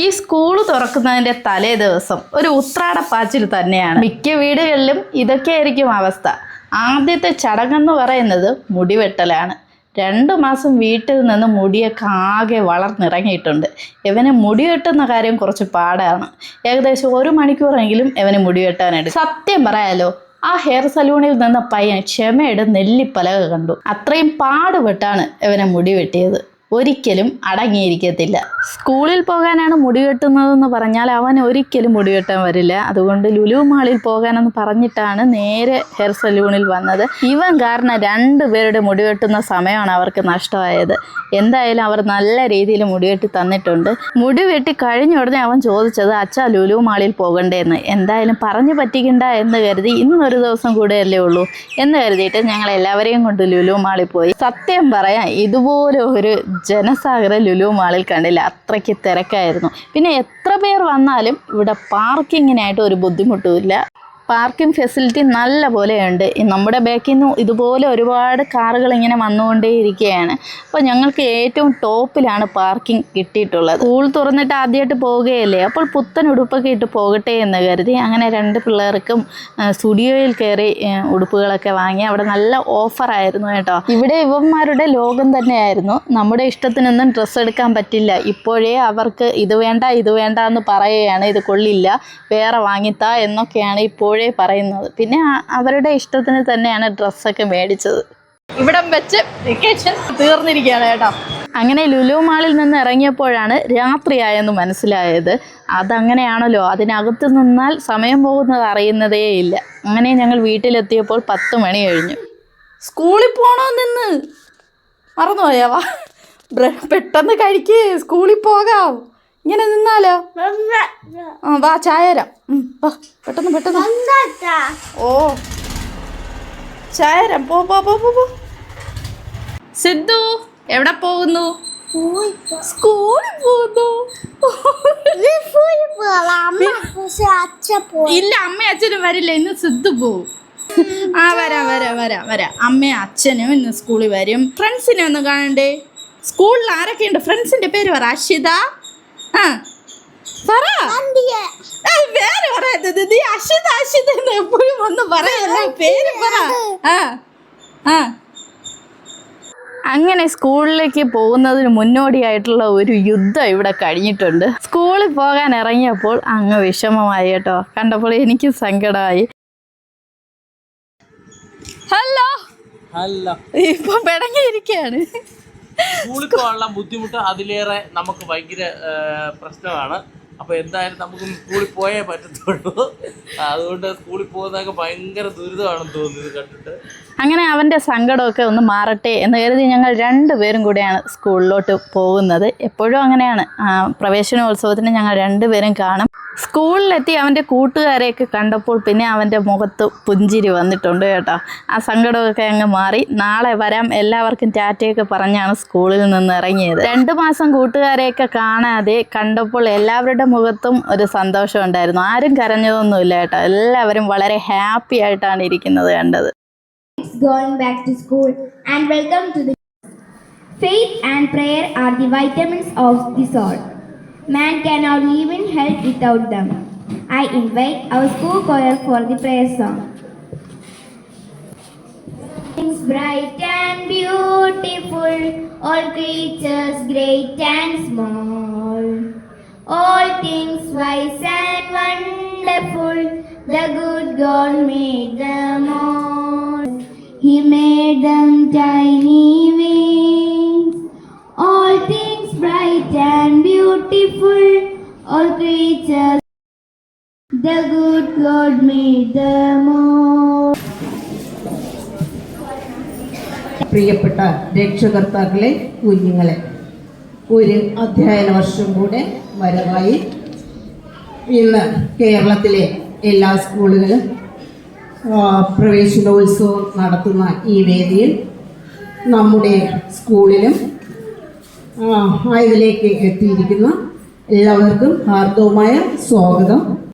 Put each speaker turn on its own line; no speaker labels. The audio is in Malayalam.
ഈ സ്കൂൾ തുറക്കുന്നതിൻ്റെ തലേ ദിവസം ഒരു ഉത്രാടപ്പാച്ചിൽ തന്നെയാണ്. മിക്ക വീടുകളിലും ഇതൊക്കെയായിരിക്കും അവസ്ഥ. ആദ്യത്തെ ചടങ്ങെന്ന് പറയുന്നത് മുടിവെട്ടലാണ്. 2 മാസം വീട്ടിൽ നിന്ന് മുടിയൊക്കെ ആകെ വളർന്നിറങ്ങിയിട്ടുണ്ട്. ഇവന് മുടി വെട്ടുന്ന കാര്യം കുറച്ച് പാടാണ്. ഏകദേശം 1 മണിക്കൂറെങ്കിലും ഇവന് മുടി വെട്ടാനായിട്ട്. സത്യം പറയാലോ, ആ ഹെയർ സലൂണിൽ നിന്ന് പയ്യൻ ക്ഷമയുടെ നെല്ലിപ്പലക കണ്ടു. അത്രയും പാടുപെട്ടാണ് ഇവനെ മുടി വെട്ടിയത്. ഒരിക്കലും അടങ്ങിയിരിക്കത്തില്ല. സ്കൂളിൽ പോകാനാണ് മുടി വെട്ടുന്നതെന്ന് പറഞ്ഞാൽ അവൻ ഒരിക്കലും മുടി വെട്ടാൻ വരില്ല. അതുകൊണ്ട് ലുലു മാളിൽ പോകാനെന്ന് പറഞ്ഞിട്ടാണ് നേരെ ഹെയർ സലൂണിൽ വന്നത്. ഇവൻ കാരണം 2 പേരുടെ മുടി വെട്ടുന്ന സമയമാണ് അവർക്ക് നഷ്ടമായത്. എന്തായാലും അവർ നല്ല രീതിയിൽ മുടിവെട്ടി തന്നിട്ടുണ്ട്. മുടി വെട്ടി കഴിഞ്ഞ ഉടനെ അവൻ ചോദിച്ചത് അച്ഛാ ലുലു മാളിൽ പോകണ്ടേന്ന്. എന്തായാലും പറഞ്ഞു പറ്റിക്കണ്ട എന്ന് കരുതി ഇന്നൊരു ദിവസം കൂടെയല്ലേ ഉള്ളൂ എന്ന് കരുതിയിട്ട് ഞങ്ങൾ എല്ലാവരെയും കൊണ്ട് ലുലു മാളിൽ പോയി. സത്യം പറയാം, ഇതുപോലെ ഒരു ജനസാഗരം ലുലു മാളിൽ കണ്ടില്ല. അത്രയ്ക്ക് തിരക്കായിരുന്നു. പിന്നെ എത്ര പേർ വന്നാലും ഇവിടെ പാർക്കിങ്ങിനായിട്ട് ഒരു ബുദ്ധിമുട്ടുമില്ല. പാർക്കിംഗ് ഫെസിലിറ്റി നല്ല പോലെയുണ്ട്. നമ്മുടെ ബാക്കിൽ നിന്ന് ഇതുപോലെ ഒരുപാട് കാറുകൾ ഇങ്ങനെ വന്നുകൊണ്ടേയിരിക്കുകയാണ്. അപ്പോൾ ഞങ്ങൾക്ക് ഏറ്റവും ടോപ്പിലാണ് പാർക്കിംഗ് കിട്ടിയിട്ടുള്ളത്. സ്കൂൾ തുറന്നിട്ട് ആദ്യമായിട്ട് പോവുകയല്ലേ, അപ്പോൾ പുത്തൻ ഉടുപ്പൊക്കെ ഇട്ട് പോകട്ടെ എന്ന് കരുതി അങ്ങനെ 2 പിള്ളേർക്കും സ്റ്റുഡിയോയിൽ കയറി ഉടുപ്പുകളൊക്കെ വാങ്ങി. അവിടെ നല്ല ഓഫറായിരുന്നു കേട്ടോ. ഇവിടെ ഇവന്മാരുടെ ലോകം തന്നെയായിരുന്നു. നമ്മുടെ ഇഷ്ടത്തിനൊന്നും ഡ്രസ്സ് എടുക്കാൻ പറ്റില്ല. ഇപ്പോഴേ അവർക്ക് ഇത് വേണ്ട എന്ന് പറയുകയാണ്. ഇത് കൊള്ളില്ല, വേറെ വാങ്ങിത്താ എന്നൊക്കെയാണ് ഇപ്പോഴേ പറയുന്നത്. പിന്നെ അവരുടെ ഇഷ്ടത്തിന് തന്നെയാണ് ഡ്രസ്സൊക്കെ മേടിച്ചത്. ഇവിടം വെച്ച് വെക്കേഷൻ തീർന്നിരിക്കുകയാണ് കേട്ടോ. അങ്ങനെ ലുലു മാളിൽ നിന്ന് ഇറങ്ങിയപ്പോഴാണ് രാത്രിയായെന്ന് മനസ്സിലായത്. അതങ്ങനെയാണല്ലോ, അതിനകത്ത് നിന്നാൽ സമയം പോകുന്നത് അറിയുന്നതേ ഇല്ല. അങ്ങനെ ഞങ്ങൾ വീട്ടിലെത്തിയപ്പോൾ 10 മണി കഴിഞ്ഞു. സ്കൂളിൽ പോകണമെന്ന് മറന്നുപോയാവാ? പെട്ടെന്ന് കഴിക്കേ, സ്കൂളിൽ പോകാം. ഇങ്ങനെ നിന്നാലോ? വാ ചായരാം. വാ പെട്ടെന്ന്. ഓ ചായരാം. പോ. സിദ്ധു എവിടെ പോകുന്നു? സ്കൂളിൽ പോകുന്നു. ഇല്ല, അമ്മയും അച്ഛനും വരില്ല. ഇന്ന് സിദ്ധു പോവും. വരാം. അമ്മയും അച്ഛനും ഇന്ന് സ്കൂളിൽ വരും. ഫ്രണ്ട്സിനെ ഒന്ന് കാണണ്ടേ? സ്കൂളിൽ ആരൊക്കെയുണ്ട്? ഫ്രണ്ട്സിന്റെ പേര് പറ. അഷിത, വേറെ പറയാത്തത് നീ അഷിത എപ്പോഴും ഒന്ന് പറയല്ലേ, പേര് പറ. അങ്ങനെ സ്കൂളിലേക്ക് പോകുന്നതിന് മുന്നോടിയായിട്ടുള്ള ഒരു യുദ്ധം ഇവിടെ കഴിഞ്ഞിട്ടുണ്ട്. സ്കൂളിൽ പോകാൻ ഇറങ്ങിയപ്പോൾ അങ്ങ് വിഷമമായി കേട്ടോ. കണ്ടപ്പോൾ എനിക്ക് സങ്കടമായി. ഹലോ ഇപ്പൊ പിടങ്ങിയിരിക്കുകയാണ്.
സ്കൂളിൽ പോകാനുള്ള ബുദ്ധിമുട്ട് അതിലേറെ നമുക്ക് ഭയങ്കര പ്രശ്നമാണ്. അപ്പോൾ എന്തായാലും നമുക്ക് സ്കൂളിൽ പോയേ പറ്റത്തുള്ളൂ. അതുകൊണ്ട് സ്കൂളിൽ പോകുന്നതൊക്കെ ഭയങ്കര ദുരിതമാണെന്ന് തോന്നുന്നത് കണ്ടിട്ട്.
അങ്ങനെ അവൻ്റെ സങ്കടമൊക്കെ ഒന്ന് മാറട്ടെ എന്ന് കരുതി ഞങ്ങൾ 2 പേരും കൂടെയാണ് സ്കൂളിലോട്ട് പോകുന്നത്. എപ്പോഴും അങ്ങനെയാണ്. പ്രവേശനോത്സവത്തിന് ഞങ്ങൾ 2 പേരും കാണും. സ്കൂളിലെത്തി അവൻ്റെ കൂട്ടുകാരെയൊക്കെ കണ്ടപ്പോൾ പിന്നെ അവൻ്റെ മുഖത്ത് പുഞ്ചിരി വന്നിട്ടുണ്ട് കേട്ടോ. ആ സങ്കടമൊക്കെ അങ്ങ് മാറി. നാളെ വരാം, എല്ലാവർക്കും ടാറ്റയൊക്കെ പറഞ്ഞാണ് സ്കൂളിൽ നിന്ന് ഇറങ്ങിയത്. 2 മാസം കൂട്ടുകാരെയൊക്കെ കാണാതെ കണ്ടപ്പോൾ എല്ലാവരുടെ മുഖത്തും ഒരു സന്തോഷം ഉണ്ടായിരുന്നു. ആരും കരഞ്ഞതൊന്നുമില്ല കേട്ടോ. എല്ലാവരും വളരെ ഹാപ്പി ആയിട്ടാണ് ഇരിക്കുന്നത് കണ്ടത്.
Going back to school and welcome to the faith and prayer are the vitamins of the soul. Man cannot live in health without them. I invite our school choir for the prayer song. Things bright and beautiful, all creatures great and small, all things wise and wonderful, the good God made them all. He made them tiny wings, all things bright and beautiful, all creatures, the good God made them all.
പ്രിയപ്പെട്ട രക്ഷകർത്താക്കളെ, കുഞ്ഞുങ്ങളെ, ഒരു അധ്യയന വർഷം കൂടെ വരവായി. ഇന്ന് കേരളത്തിലെ എല്ലാ സ്കൂളുകളും പ്രവേശനോത്സവം നടത്തുന്ന ഈ വേദിയിൽ നമ്മുടെ സ്കൂളിലും ഇതിലേക്ക് എത്തിയിരിക്കുന്ന എല്ലാവർക്കും ഹാർദവമായ സ്വാഗതം.